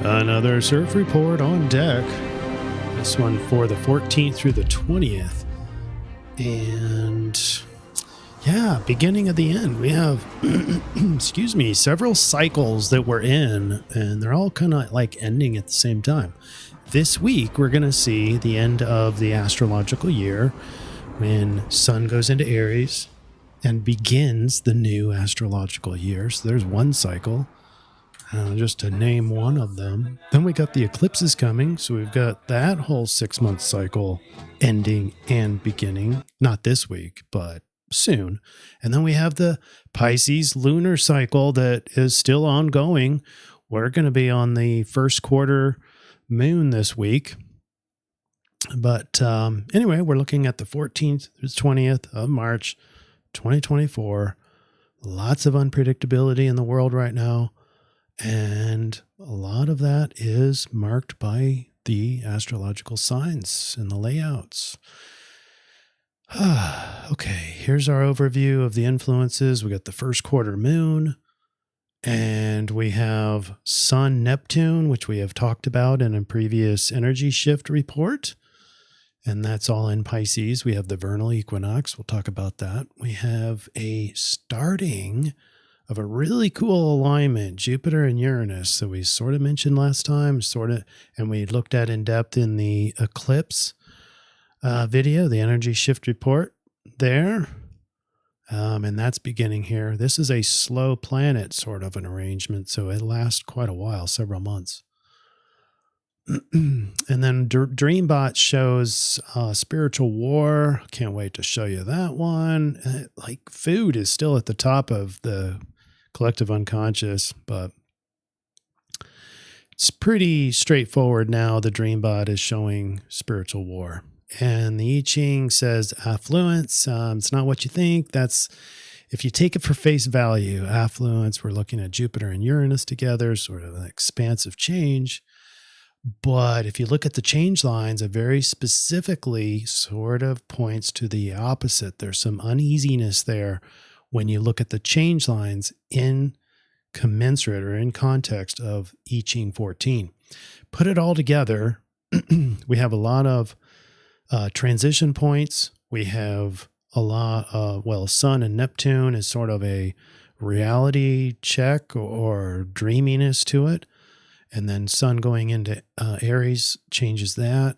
Another CIRF report on deck. This one for the 14th through the 20th. And yeah, beginning of the end. We have, excuse me, several cycles that we're in, and they're all kind of like ending at the same time. This week, we're going to see the end of the astrological year when Sun goes into Aries and begins the new astrological year. So there's one cycle. Just to name one of them. Then we got the eclipses coming, so we've got that whole 6-month cycle ending and beginning. Not this week, but soon. And then we have the Pisces lunar cycle that is still ongoing. We're going to be on the first quarter moon this week. But anyway, we're looking at the 14th through the 20th of March, 2024. Lots of unpredictability in the world right now. And a lot of that is marked by the astrological signs and the layouts. Okay, here's our overview of the influences. We got the first quarter moon, and we have Sun Neptune, which we have talked about in a previous energy shift report. And that's all in Pisces. We have the Vernal Equinox. We'll talk about that. We have a starting of a really cool alignment, Jupiter and Uranus, that we sort of mentioned last time, and we looked at in depth in the Eclipse video, the energy shift report there. And that's beginning here. This is a slow planet sort of an arrangement, so it lasts quite a while, several months. And then Dreambot shows spiritual war. Can't wait to show you that one. Like food is still at the top of the collective unconscious, but it's pretty straightforward now. The Dreambot is showing spiritual war. And the I-Ching says affluence. It's not what you think. That's, if you take it for face value, affluence, we're looking at Jupiter and Uranus together, sort of an expansive change. But if you look at the change lines, it very specifically sort of points to the opposite. There's some uneasiness there when you look at the change lines in commensurate or in context of I-Ching 14. Put it all together, we have a lot of transition points. We have a lot of, Sun and Neptune is sort of a reality check or dreaminess to it. And then Sun going into Aries changes that.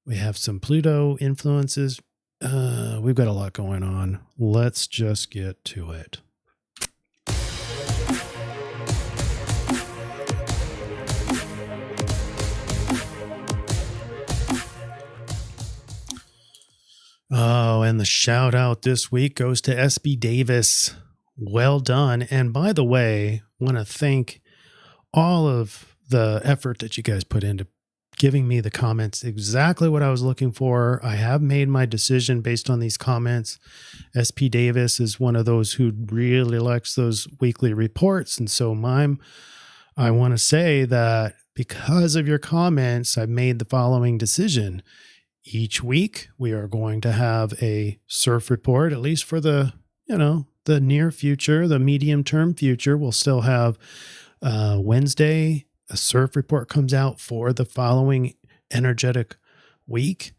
We have some Pluto influences. We've got a lot going on. Let's just get to it. Oh, and the shout out this week goes to SB Davis. Well done. And by the way, I want to thank all of the effort that you guys put into giving me the comments, exactly what I was looking for. I have made my decision based on these comments. SP Davis is one of those who really likes those weekly reports. And so I want to say that because of your comments, I've made the following decision. Each week, we are going to have a CIRF report, at least for the near future, the medium term future. We'll still have Wednesday, a CIRF report comes out for the following energetic week.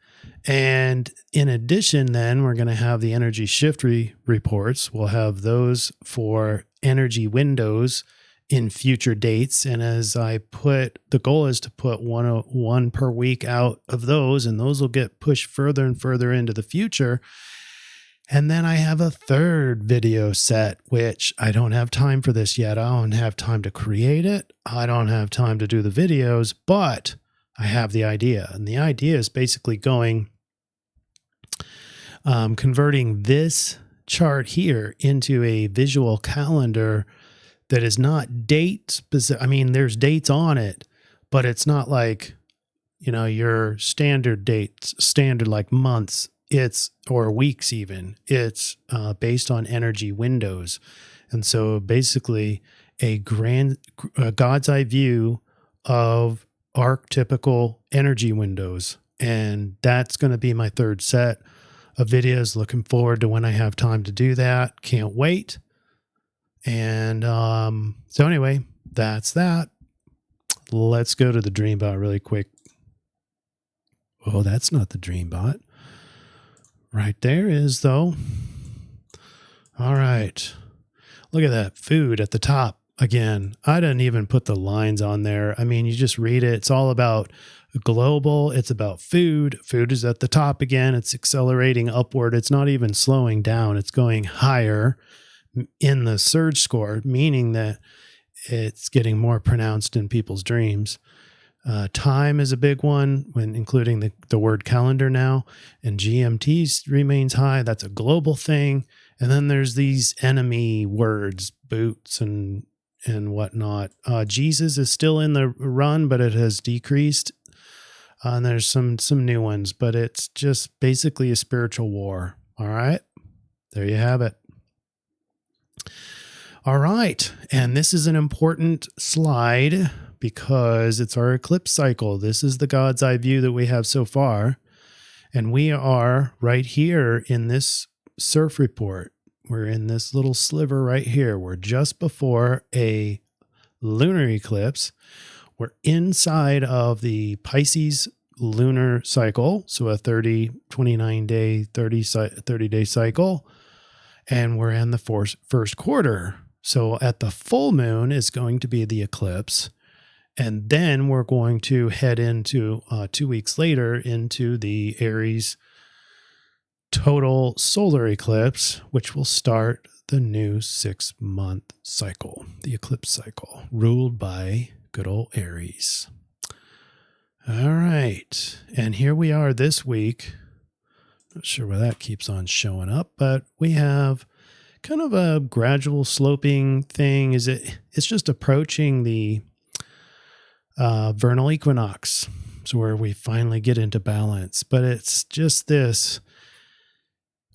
And in addition, then we're going to have the energy shift reports. We'll have those for energy windows in future dates. And as the goal is to put one per week out of those, and those will get pushed further and further into the future. And then I have a third video set, which I don't have time for this yet. I don't have time to create it. I don't have time to do the videos, but I have the idea. And the idea is basically converting this chart here into a visual calendar that is not date specific. I mean, there's dates on it, but it's not like, your standard dates, standard like months. Or weeks even. It's based on energy windows. And so basically a God's eye view of archetypical energy windows. And that's going to be my third set of videos. Looking forward to when I have time to do that. Can't wait. And so anyway, that's that. let's go to the Dreambot really quick. Oh, that's not the Dreambot. Right there is, though. All right. Look at that food at the top. Again, I didn't even put the lines on there. I mean, you just read it. It's all about global. It's about food. Food is at the top again. It's accelerating upward. It's not even slowing down. It's going higher in the surge score, meaning that it's getting more pronounced in people's dreams. Time is a big one, when including the word calendar now, and GMT remains high. That's a global thing. And then there's these enemy words, boots and whatnot. Jesus is still in the run, but it has decreased. And there's some new ones, but it's just basically a spiritual war. All right, there you have it. All right, and this is an important slide because it's our eclipse cycle. This is the God's eye view that we have so far. And we are right here in this CIRF report. We're in this little sliver right here. We're just before a lunar eclipse. We're inside of the Pisces lunar cycle, so a 29-day, 30-day cycle. And we're in the first quarter. So at the full moon is going to be the eclipse. And then we're going to head into 2 weeks later into the Aries total solar eclipse, which will start the new 6-month cycle, the eclipse cycle, ruled by good old Aries. All right. And here we are this week. Not sure why that keeps on showing up, but we have kind of a gradual sloping thing. It's just approaching the vernal equinox, so where we finally get into balance. But it's just this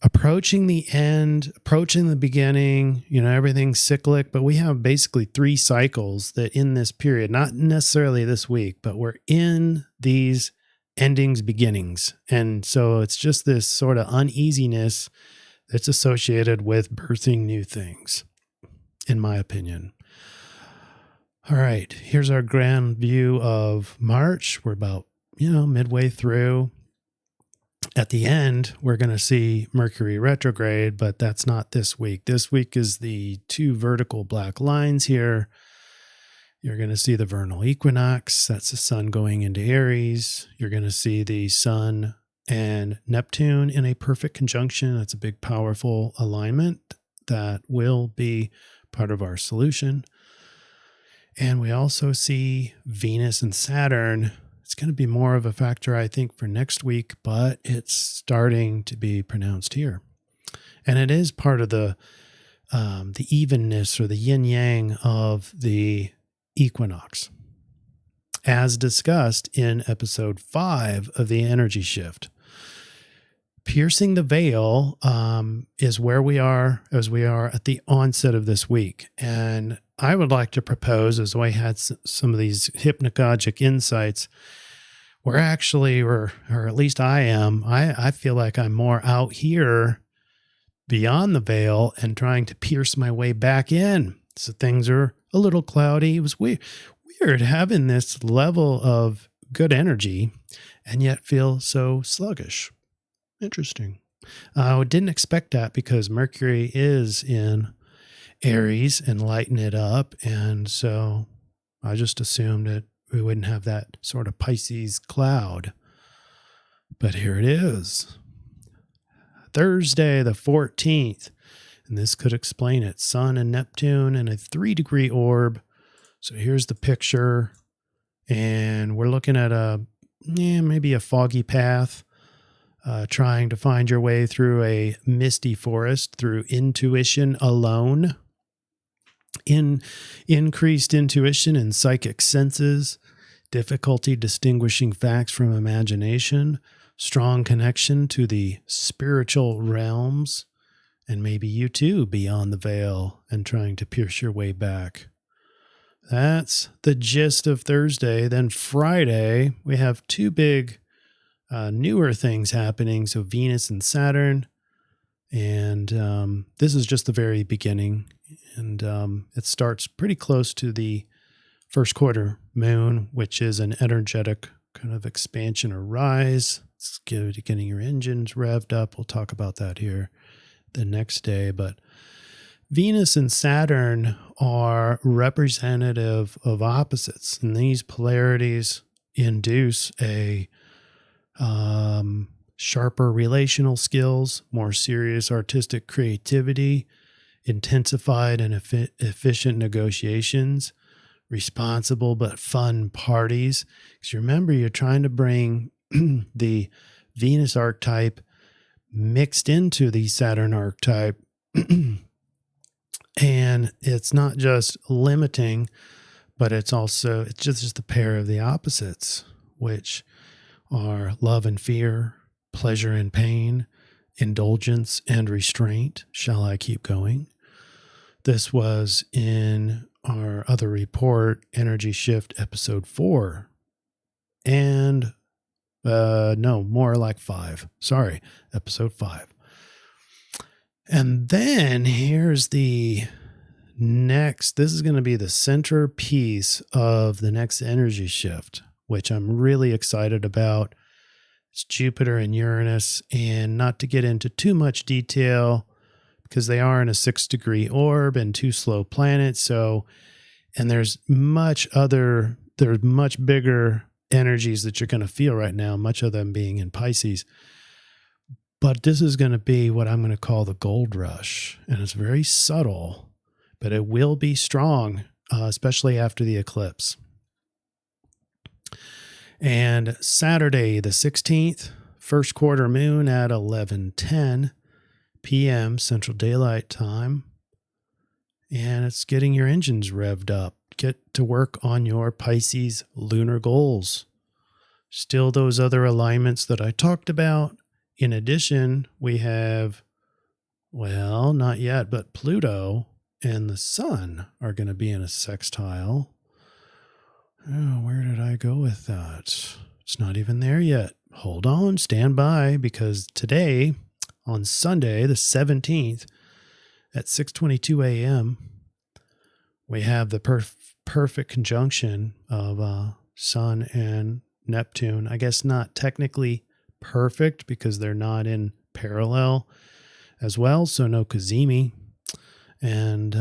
approaching the end, approaching the beginning, everything's cyclic, but we have basically 3 cycles that in this period, not necessarily this week, but we're in these endings, beginnings. And so it's just this sort of uneasiness that's associated with birthing new things, in my opinion. All right, here's our grand view of March. We're about, midway through. At the end, we're going to see Mercury retrograde, but that's not this week. This week is the 2 vertical black lines here. You're going to see the vernal equinox. That's the sun going into Aries. You're going to see the sun and Neptune in a perfect conjunction. That's a big, powerful alignment that will be part of our solution. And we also see Venus and Saturn. It's going to be more of a factor, I think, for next week, but it's starting to be pronounced here. And it is part of the evenness or the yin-yang of the equinox, as discussed in episode 5 of the energy shift. Piercing the veil is where we are as we are at the onset of this week. And I would like to propose, as I had some of these hypnagogic insights, we're actually, or at least I am, I feel like I'm more out here beyond the veil and trying to pierce my way back in. So things are a little cloudy. It was weird having this level of good energy and yet feel so sluggish. Interesting. I didn't expect that because Mercury is in Aries and lighten it up. And so I just assumed that we wouldn't have that sort of Pisces cloud. But here it is. Thursday, the 14th. And this could explain it. Sun and Neptune in a 3-degree orb. So here's the picture. And we're looking at maybe a foggy path. Trying to find your way through a misty forest through intuition alone. Increased intuition and psychic senses, difficulty distinguishing facts from imagination, strong connection to the spiritual realms, and maybe you too beyond the veil and trying to pierce your way back. That's the gist of Thursday. Then Friday, we have 2 big newer things happening. So Venus and Saturn. And this is just the very beginning. And it starts pretty close to the first quarter moon, which is an energetic kind of expansion or rise. It's good at getting your engines revved up. We'll talk about that here the next day. But Venus and Saturn are representative of opposites, and these polarities induce a sharper relational skills, more serious artistic creativity, intensified and efficient negotiations, responsible but fun parties. Because remember, you're trying to bring the Venus archetype mixed into the Saturn archetype. And it's not just limiting, but it's just a pair of the opposites, which are love and fear, pleasure and pain, indulgence and restraint. Shall I keep going? This was in our other report, Energy Shift episode 4. And no, more like 5. Sorry, episode 5. And then here's the next. This is going to be the centerpiece of the next energy shift, which I'm really excited about. It's Jupiter and Uranus, and not to get into too much detail because they are in a 6-degree orb and 2 slow planets. So, and there's much bigger energies that you're going to feel right now, much of them being in Pisces. But this is going to be what I'm going to call the gold rush. And it's very subtle, but it will be strong, especially after the eclipse. And Saturday, the 16th, first quarter moon at 11:10 p.m. Central Daylight Time. And it's getting your engines revved up. Get to work on your Pisces lunar goals. Still those other alignments that I talked about. In addition, we have, well, not yet, but Pluto and the Sun are going to be in a sextile. Oh, where did I go with that? It's not even there yet. Hold on, stand by, because today, on Sunday, the 17th, at 6:22 a.m., we have the perfect conjunction of Sun and Neptune. I guess not technically perfect because they're not in parallel as well, so no Cazimi. And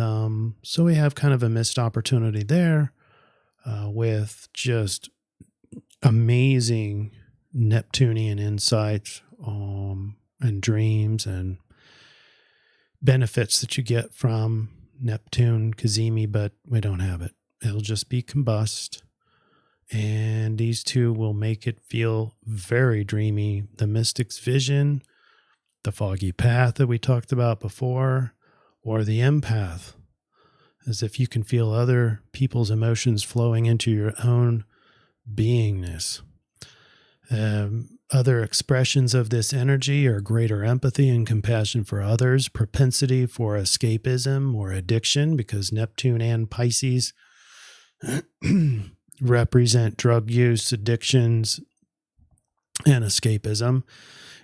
so we have kind of a missed opportunity there with just amazing Neptunian insights and dreams and benefits that you get from Neptune Cazimi, but we don't have it. It'll just be combust. And these two will make it feel very dreamy. The mystic's vision, the foggy path that we talked about before, or the empath, as if you can feel other people's emotions flowing into your own beingness. Other expressions of this energy are greater empathy and compassion for others, propensity for escapism or addiction, because Neptune and Pisces represent drug use, addictions, and escapism.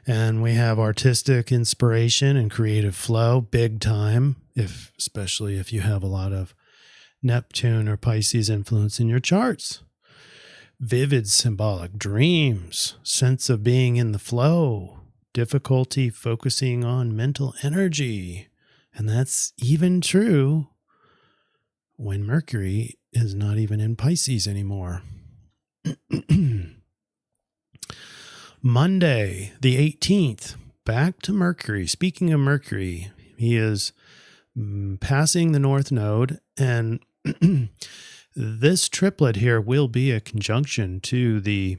And we have artistic inspiration and creative flow, big time, especially if you have a lot of Neptune or Pisces influence in your charts. Vivid symbolic dreams, sense of being in the flow, difficulty focusing on mental energy. And that's even true when Mercury is not even in Pisces anymore. Monday, the 18th, back to Mercury. Speaking of Mercury, he is passing the North Node, and this triplet here will be a conjunction to the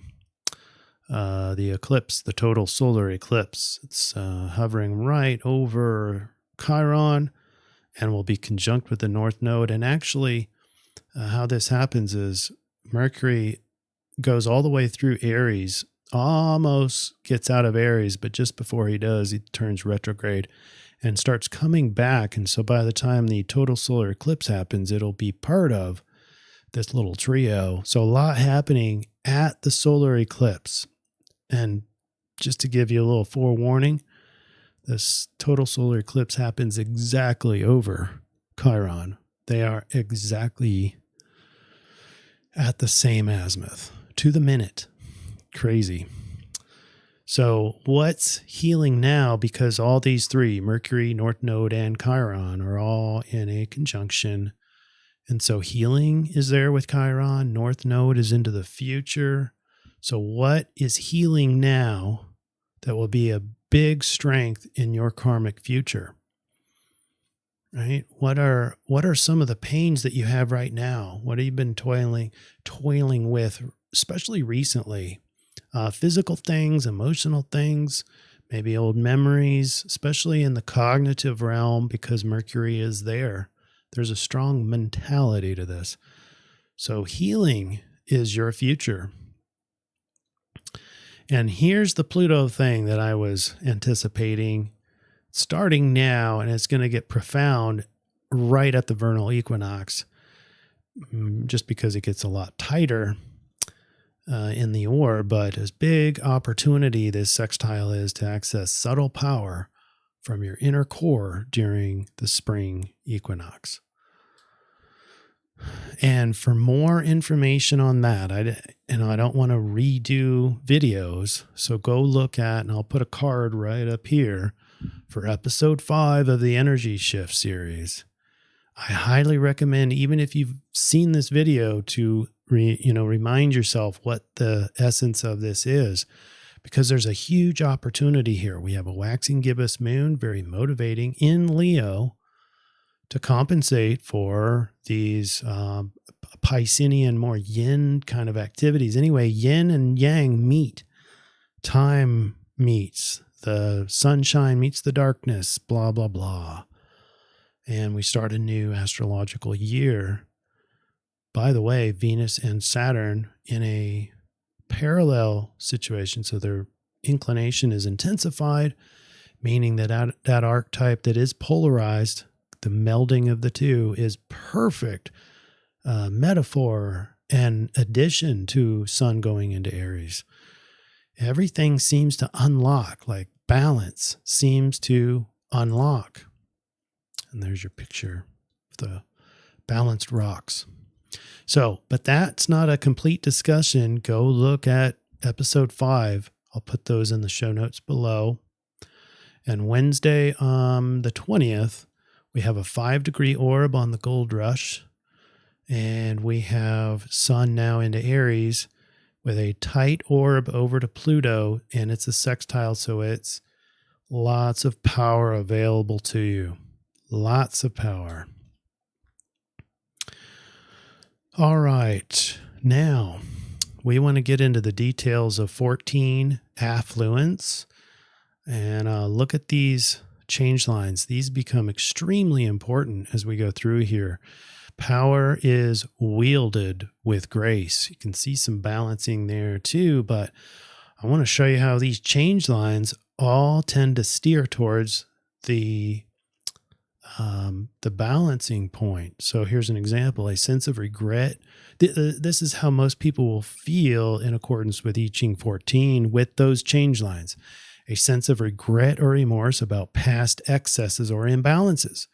eclipse, the total solar eclipse. It's hovering right over Chiron and will be conjunct with the North Node. And actually, how this happens is Mercury goes all the way through Aries, almost gets out of Aries, but just before he does, he turns retrograde and starts coming back. And so by the time the total solar eclipse happens, it'll be part of this little trio. So a lot happening at the solar eclipse. And just to give you a little forewarning, this total solar eclipse happens exactly over Chiron. They are exactly at the same azimuth to the minute. Crazy. So what's healing now? Because all these three, Mercury, North Node, and Chiron, are all in a conjunction. And so healing is there with Chiron. North Node is into the future. So what is healing now that will be a big strength in your karmic future? Right? What are some of the pains that you have right now? What have you been toiling with, especially recently? Physical things, emotional things, maybe old memories, especially in the cognitive realm, because Mercury is there. There's a strong mentality to this. So healing is your future. And here's the Pluto thing that I was anticipating starting now, and it's going to get profound right at the vernal equinox, just because it gets a lot tighter in the orb. But as big opportunity this sextile is to access subtle power from your inner core during the spring equinox. And for more information on that, I don't want to redo videos, so go look at, and I'll put a card right up here for episode 5 of the Energy Shift series. I highly recommend, even if you've seen this video, to remind yourself what the essence of this is, because there's a huge opportunity here. We have a waxing gibbous moon, very motivating, in Leo, to compensate for these Piscean, more yin kind of activities. Anyway, yin and yang meet. Time meets. The sunshine meets the darkness, blah, blah, blah. And we start a new astrological year. By the way, Venus and Saturn in a parallel situation. So their inclination is intensified, meaning that that archetype that is polarized, the melding of the two, is perfect metaphor and addition to Sun going into Aries. Everything seems to unlock, like balance seems to unlock. And there's your picture of the balanced rocks. So, but that's not a complete discussion. Go look at episode 5. I'll put those in the show notes below. And Wednesday, the 20th, we have a 5-degree orb on the gold rush. And we have Sun now into Aries with a tight orb over to Pluto, and it's a sextile, so it's lots of power available to you. Lots of power. All right. Now, we want to get into the details of 14 affluence and look at these change lines. These become extremely important as we go through here. Power is wielded with grace. You can see some balancing there too, but I want to show you how these change lines all tend to steer towards the balancing point. So here's an example: a sense of regret. This is how most people will feel in accordance with I-Ching 14 with those change lines. A sense of regret or remorse about past excesses or imbalances.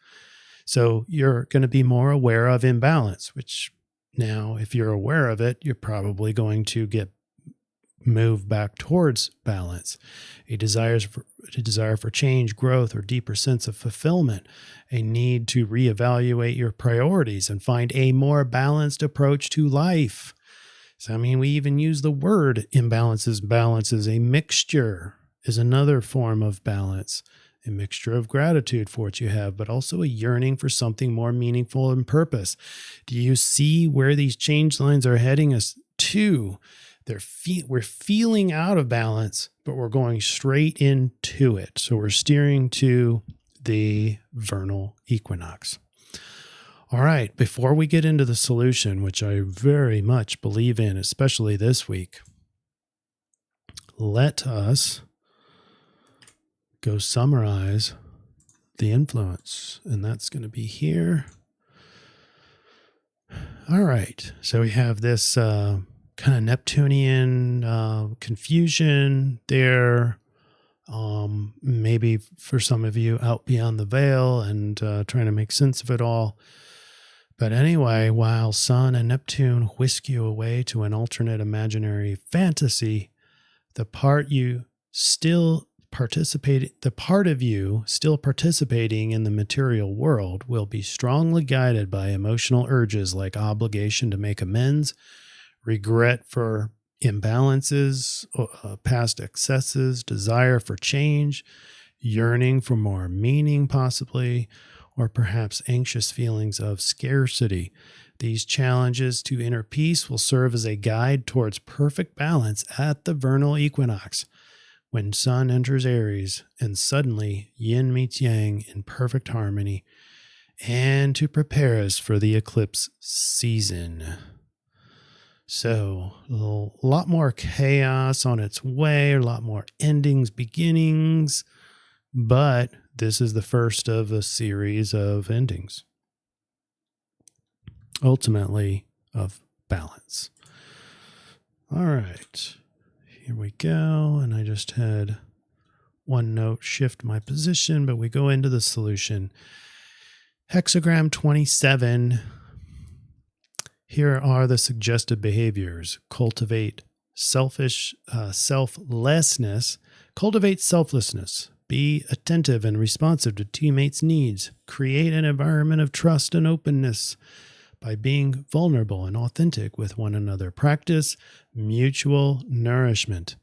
So you're going to be more aware of imbalance, which now, if you're aware of it, you're probably going to move back towards balance. A desire for change, growth, or deeper sense of fulfillment. A need to reevaluate your priorities and find a more balanced approach to life. So, we even use the word imbalances. Balances. A mixture is another form of balance. A mixture of gratitude for what you have, but also a yearning for something more meaningful and purpose. Do you see where these change lines are heading us to? We're feeling out of balance, but we're going straight into it. So we're steering to the vernal equinox. All right, before we get into the solution, which I very much believe in, especially this week, let us go summarize the influence, and that's going to be here. All right, so we have this kind of Neptunian confusion there, maybe for some of you out beyond the veil and trying to make sense of it all. But anyway, while Sun and Neptune whisk you away to an alternate imaginary fantasy, the part of you still participating in the material world will be strongly guided by emotional urges like obligation to make amends, regret for imbalances, past excesses, desire for change, yearning for more meaning possibly, or perhaps anxious feelings of scarcity. These challenges to inner peace will serve as a guide towards perfect balance at the vernal equinox, when Sun enters Aries and suddenly yin meets yang in perfect harmony, and to prepare us for the eclipse season. So, a lot more chaos on its way, a lot more endings, beginnings, but this is the first of a series of endings, ultimately of balance. All right, here we go. And I just had one note shift my position, but we go into the solution. Hexagram 27. Here are the suggested behaviors. Cultivate selflessness. Cultivate selflessness. Be attentive and responsive to teammates' needs. Create an environment of trust and openness by being vulnerable and authentic with one another. Practice mutual nourishment.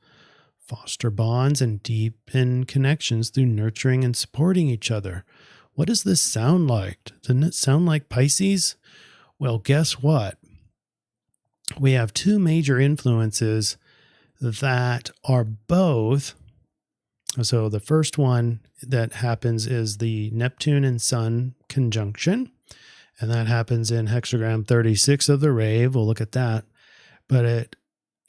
Foster bonds and deepen connections through nurturing and supporting each other. What does this sound like? Doesn't it sound like Pisces? Well, guess what? We have two major influences that are both. So the first one that happens is the Neptune and Sun conjunction, and that happens in hexagram 36 of the rave. We'll look at that. But it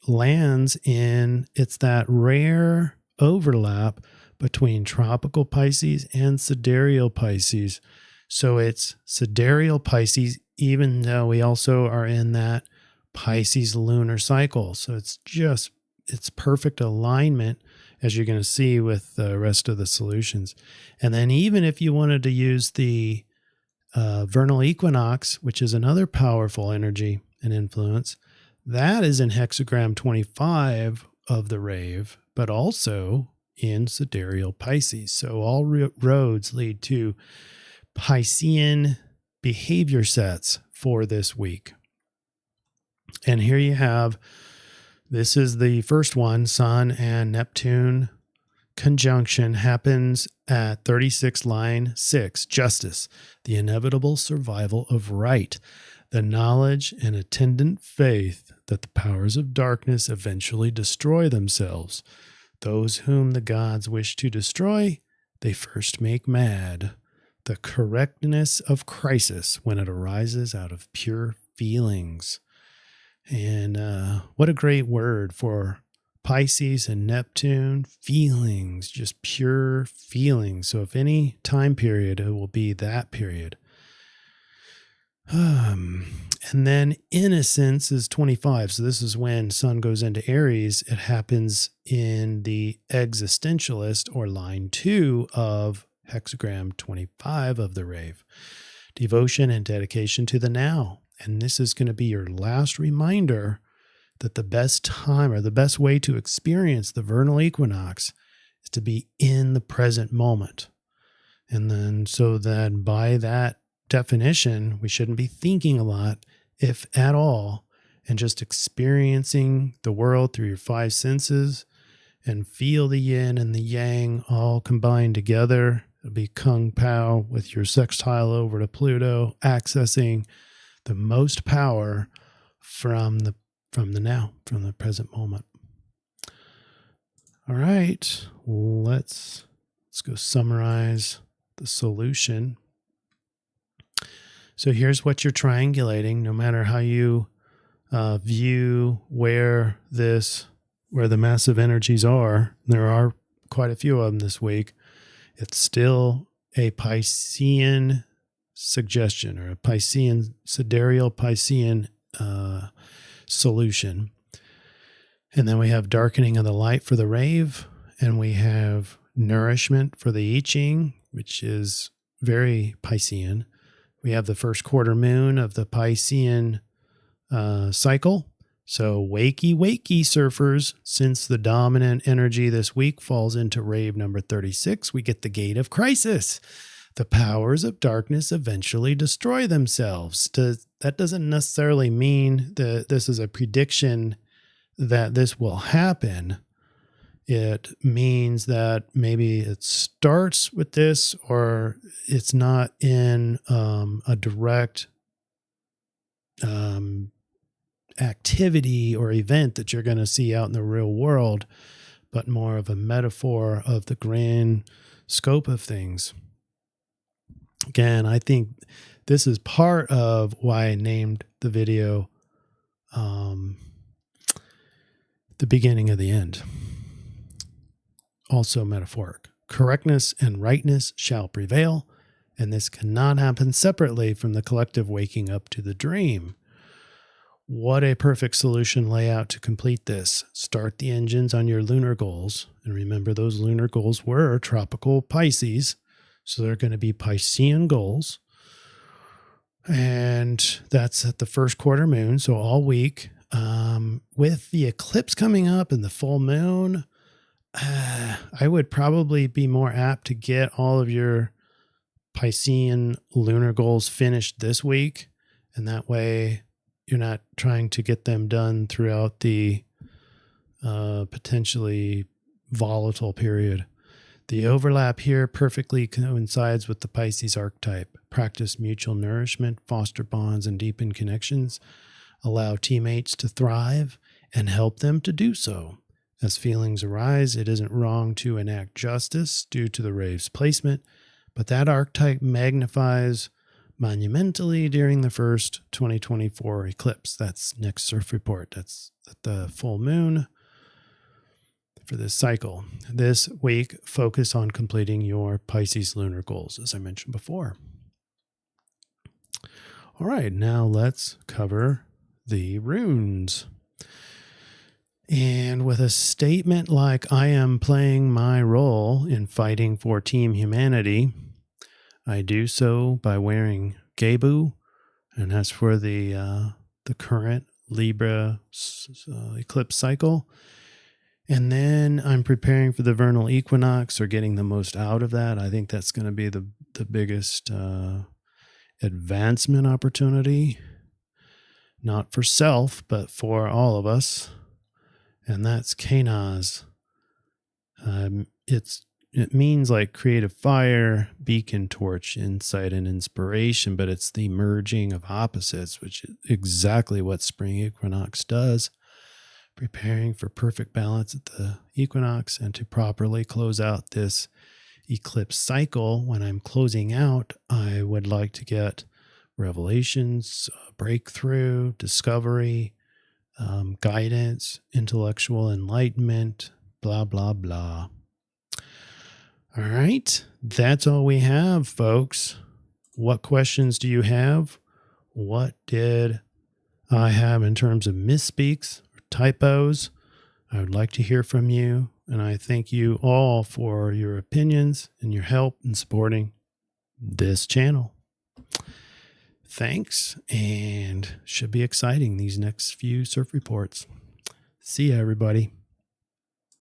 lands in, it's that rare overlap between tropical Pisces and sidereal Pisces. So it's sidereal Pisces, even though we also are in that Pisces lunar cycle. So it's perfect alignment, as you're going to see with the rest of the solutions. And then even if you wanted to use the vernal equinox, which is another powerful energy and influence, that is in hexagram 25 of the rave, but also in sidereal Pisces. So all roads lead to Piscean behavior sets for this week. And here you have, this is the first one, Sun and Neptune conjunction happens at 36 line 6, justice, the inevitable survival of right, the knowledge and attendant faith that the powers of darkness eventually destroy themselves. Those whom the gods wish to destroy, they first make mad. The correctness of crisis when it arises out of pure feelings. And what a great word for Pisces and Neptune, feelings, just pure feelings. So if any time period, it will be that period. And then innocence is 25. So this is when Sun goes into Aries. It happens in the existentialist, or line 2 of hexagram 25 of the rave. Devotion and dedication to the now. And this is going to be your last reminder that the best time, or the best way to experience the vernal equinox, is to be in the present moment. And then, so that by that definition, we shouldn't be thinking a lot, if at all, and just experiencing the world through your 5 senses, and feel the yin and the yang all combined together. It'll be Kung Pao with your sextile over to Pluto, accessing the most power from the now, from the present moment. All right, let's go summarize the solution. So here's what you're triangulating, no matter how you view where the massive energies are. There are quite a few of them this week. It's still a Piscean suggestion, or a Piscean, sidereal Piscean solution. And then we have darkening of the light for the rave, and we have nourishment for the I-Ching, which is very Piscean. We have the first quarter moon of the Piscean cycle. So wakey, wakey, surfers. Since the dominant energy this week falls into rave number 36, we get the gate of crisis. The powers of darkness eventually destroy themselves. That doesn't necessarily mean that this is a prediction that this will happen. It means that maybe it starts with this, or it's not in a direct activity or event that you're going to see out in the real world, but more of a metaphor of the grand scope of things. Again, I think this is part of why I named the video The Beginning of the End. Also metaphoric. Correctness and rightness shall prevail, and this cannot happen separately from the collective waking up to the dream. What a perfect solution layout to complete this. Start the engines on your lunar goals. And remember, those lunar goals were tropical Pisces. So they're going to be Piscean goals. And that's at the first quarter moon. So all week, with the eclipse coming up and the full moon, I would probably be more apt to get all of your Piscean lunar goals finished this week. And that way you're not trying to get them done throughout the potentially volatile period. The overlap here perfectly coincides with the Pisces archetype. Practice mutual nourishment, foster bonds, and deepen connections. Allow teammates to thrive and help them to do so. As feelings arise, it isn't wrong to enact justice due to the rave's placement, but that archetype magnifies monumentally during the first 2024 eclipse. That's next CIRF report. That's at the full moon for this cycle. This week, focus on completing your Pisces lunar goals, as I mentioned before. All right, now let's cover the runes. And with a statement like, I am playing my role in fighting for Team Humanity, I do so by wearing Gebu, and that's for the current Libra eclipse cycle. And then I'm preparing for the Vernal Equinox, or getting the most out of that. I think that's going to be the biggest advancement opportunity, not for self, but for all of us. And that's Kanaz. It means like creative fire, beacon torch, insight, and inspiration, but it's the merging of opposites, which is exactly what spring equinox does. Preparing for perfect balance at the equinox, and to properly close out this eclipse cycle. When I'm closing out, I would like to get revelations, breakthrough, discovery, guidance, intellectual enlightenment, blah, blah, blah. All right, that's all we have, folks. What questions do you have? What did I have in terms of misspeaks or typos? I would like to hear from you, and I thank you all for your opinions and your help in supporting this channel. Thanks, and should be exciting these next few CIRF reports. See ya, everybody.